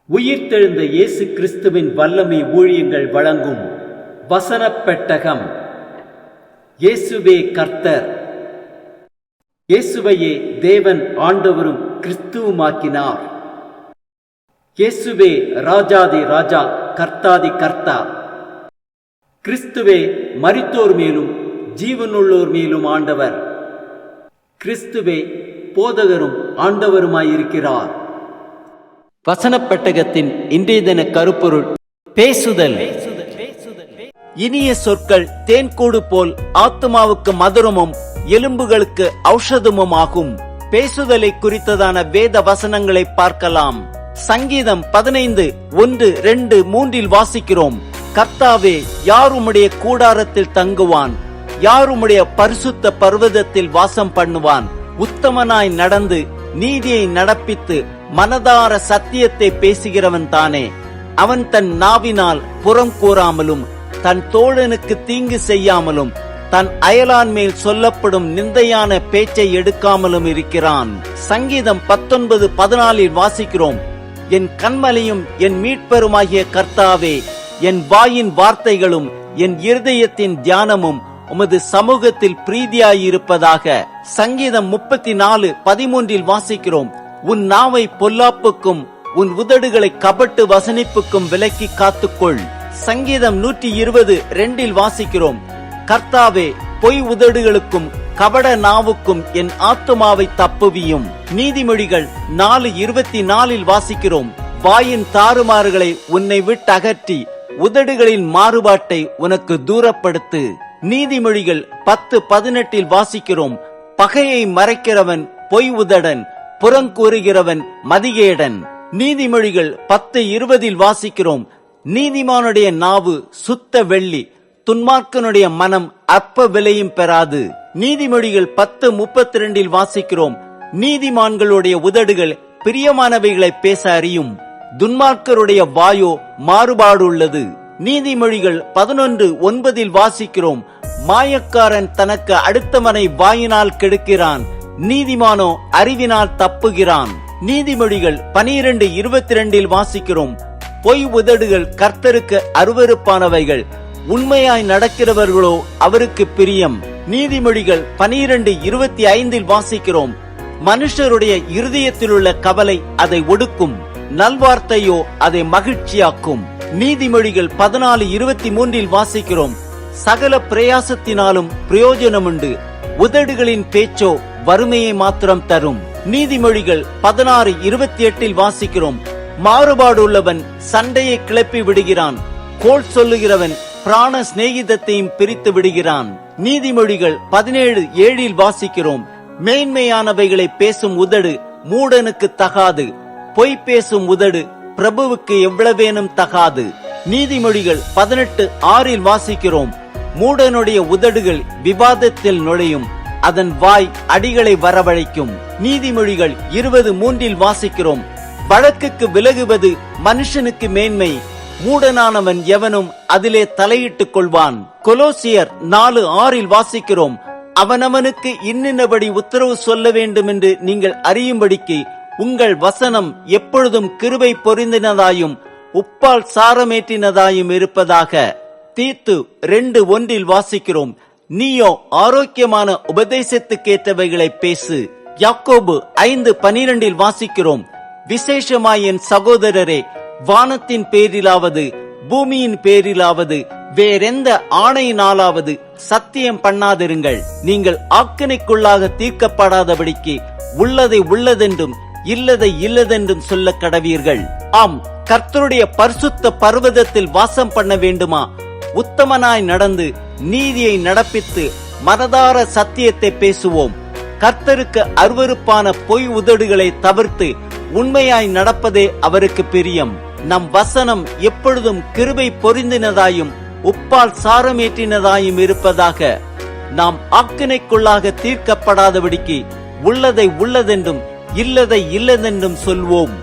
உயிர்த்தெழுந்த இயேசு கிறிஸ்துவின் வல்லமை ஊழியங்கள் வழங்கும் வசனப் பெட்டகம். இயேசுவே கர்த்தர். இயேசுவையே தேவன் ஆண்டவரும் கிறிஸ்துவுமாக்கினார். இயேசுவே ராஜாதி ராஜா, கர்த்தாதி கர்த்தா. கிறிஸ்துவே மரித்தோர் மேலும் ஜீவனுள்ளோர் மேலும் ஆண்டவர். கிறிஸ்துவே போதகரும் ஆண்டவருமாயிருக்கிறார். வசனப் பெட்டகத்தின் இன்றைய தின கருப்பொருள் பேசுதல். இனிய சொற்கள் தேன்கூடு போல் ஆத்துமாவுக்கு மதுரமும் எலும்புகளுக்கு ஔஷதமும் ஆகும். பேசுதலை குறித்ததான வேத வசனங்களை பார்க்கலாம். சங்கீதம் 15:1-2-3 வாசிக்கிறோம். கர்த்தாவே, யார் உம்முடைய கூடாரத்தில் தங்குவான்? யார் உம்முடைய பரிசுத்த பர்வதத்தில் வாசம் பண்ணுவான்? உத்தமனாய் நடந்து நீதியை நடப்பித்து மனதார சத்தியத்தை பேசுகிறவன் தானே. அவன் தன் நாவினால் புறம் கூறாமலும் தன் தோழனுக்கு தீங்கு செய்யாமலும் தன் அயலான் மேல் சொல்லப்படும் நிந்தையான பேச்சை எடுக்காமலும் இருக்கிறான். சங்கீதம் 19:14 வாசிக்கிறோம். என் கண்மலையும் என் மீட்பெருமாகிய கர்த்தாவே, என் வாயின் வார்த்தைகளும் என் இருதயத்தின் தியானமும் உமது சமூகத்தில் பிரீதியாயிருப்பதாக. சங்கீதம் 34:13 வாசிக்கிறோம். உன் நாவை பொல்லாப்புக்கும் உன் உதடுகளை கபட்டு வசனிப்புக்கும் விலக்கி காத்துக்கொள். சங்கீதம் 120:2 வாசிக்கிறோம். கர்த்தாவே, பொய் உதடுகளுக்கும் கபட நாவுக்கும் என் ஆத்துமாவை தப்புவியும். நீதிமொழிகள் 4:24 வாசிக்கிறோம். வாயின் தாறுமாறுகளை உன்னை விட்டு அகற்றி உதடுகளின் மாறுபாட்டை உனக்கு தூரப்படுத்து. நீதிமொழிகள் 10:18 வாசிக்கிறோம். பகையை மறைக்கிறவன் பொய் உதடன், புறங்கூறுகிறவன் மதிகேடன். நீதிமொழிகள் 10:20 வாசிக்கிறோம். நீதிமானுடைய நாவு சுத்த வெள்ளி, துன்மார்க்கனுடைய மனம் அற்ப விலையும் பெறாது. நீதிமொழிகள் 10:32 வாசிக்கிறோம். நீதிமான்களுடைய உதடுகள் பிரியமானவைகளை பேச அறியும், துன்மார்க்கருடைய வாயோ மாறுபாடுள்ளது. நீதிமொழிகள் 11:9 வாசிக்கிறோம். மாயக்காரன் தனக்கு அடுத்தவனை வாயினால் கெடுக்கிறான், நீதிமானோ அறிவினால் தப்புகிறான். நீதிமொழிகள் 12:22 வாசிக்கிறோம். பொய் உதடுகள் கர்த்தருக்கு அருவருப்பானவைகள், உண்மையாய் நடக்கிறவர்களோ அவருக்கு பிரியம். நீதிமொழிகள் 12:25 வாசிக்கிறோம். மனுஷருடைய இருதயத்திலுள்ள கவலை அதை ஒடுக்கும், நல்வார்த்தையோ அதை மகிழ்ச்சியாக்கும். நீதிமொழிகள் 14:23 வாசிக்கிறோம். சகல பிரயாசத்தினாலும் பிரயோஜனமுண்டு, உதடுகளின் பேச்சோ வறுமையை மாத்திரம் தரும். நீதிமொழிகள் 16:28 வாசிக்கிறோம். மாறுபாடு உள்ளவன் சண்டையை கிளப்பி விடுகிறான், கோள் சொல்லுகிறவன் பிராண சிநேகிதத்தையும் பிரித்து விடுகிறான். நீதிமொழிகள் 17:7 வாசிக்கிறோம். மேன்மையானவைகளை பேசும் உதடு மூடனுக்கு தகாது, பொய் பேசும் உதடு பிரபுவுக்கு எவ்வளவேனும் தகாது. நீதிமொழிகள் 18:6 வாசிக்கிறோம். மூடனுடைய உதடுகள் விவாதத்தில் நுழையும், அதன் வாய் அடிகளை வரவழைக்கும். நீதிமொழிகள் 20:3 வாசிக்கிறோம். வழக்குக்கு விலகுவது மனுஷனுக்கு மேன்மை, மூடனானவன் எவனும் அதிலே தலையிட்டுக் கொள்வான். கொலோசியர் 4:6 வாசிக்கிறோம். அவனவனுக்கு இன்னின்னபடி உத்தரவு சொல்ல வேண்டும் என்று நீங்கள் அறியும்படிக்கு உங்கள் வசனம் எப்பொழுதும் கிருபை பொருந்தினதாயும் உப்பால் சாரமேற்றினதாயும் இருப்பதாக. தீத்து 2:1 வாசிக்கிறோம். நீயோ ஆரோக்கியமான உபதேசத்துக்கேற்றவைகளை பேசு. யாக்கோபு 5:12 வாசிக்கிறோம். விசேஷமாய் என் சகோதரரே, வானத்தின் பேரிலாவது பூமியின் பேரிலாவது வேறெந்த ஆணையினாலாவது சத்தியம் பண்ணாதிருங்கள், நீங்கள் ஆக்கினைக்குள்ளாக தீர்க்கப்படாதபடிக்கு உள்ளதை உள்ளதென்றும் இல்லதை இல்லதென்றும் சொல்ல கடவீர்கள். ஆம், கர்த்தருடைய பரிசுத்த பர்வதத்தில் வாசம் பண்ண வேண்டுமா? உத்தமனாய் நடந்து நீதியை நடப்பித்து மனதார சத்தியத்தை பேசுவோம். கர்த்தருக்கு அருவருப்பான பொய் உதடுகளை தவிர்த்து உண்மையாய் நடப்பதே அவருக்கு பிரியம். நம் வசனம் எப்பொழுதும் கிருபை பொருந்தினதாயும் உப்பால் சாரமேற்றினதாயும் இருப்பதாக. நாம் ஆக்கினைக்குள்ளாக தீர்க்கப்படாதபடிக்கு உள்ளதை உள்ளதென்றும் இல்லதை இல்லதென்றும் சொல்வோம்.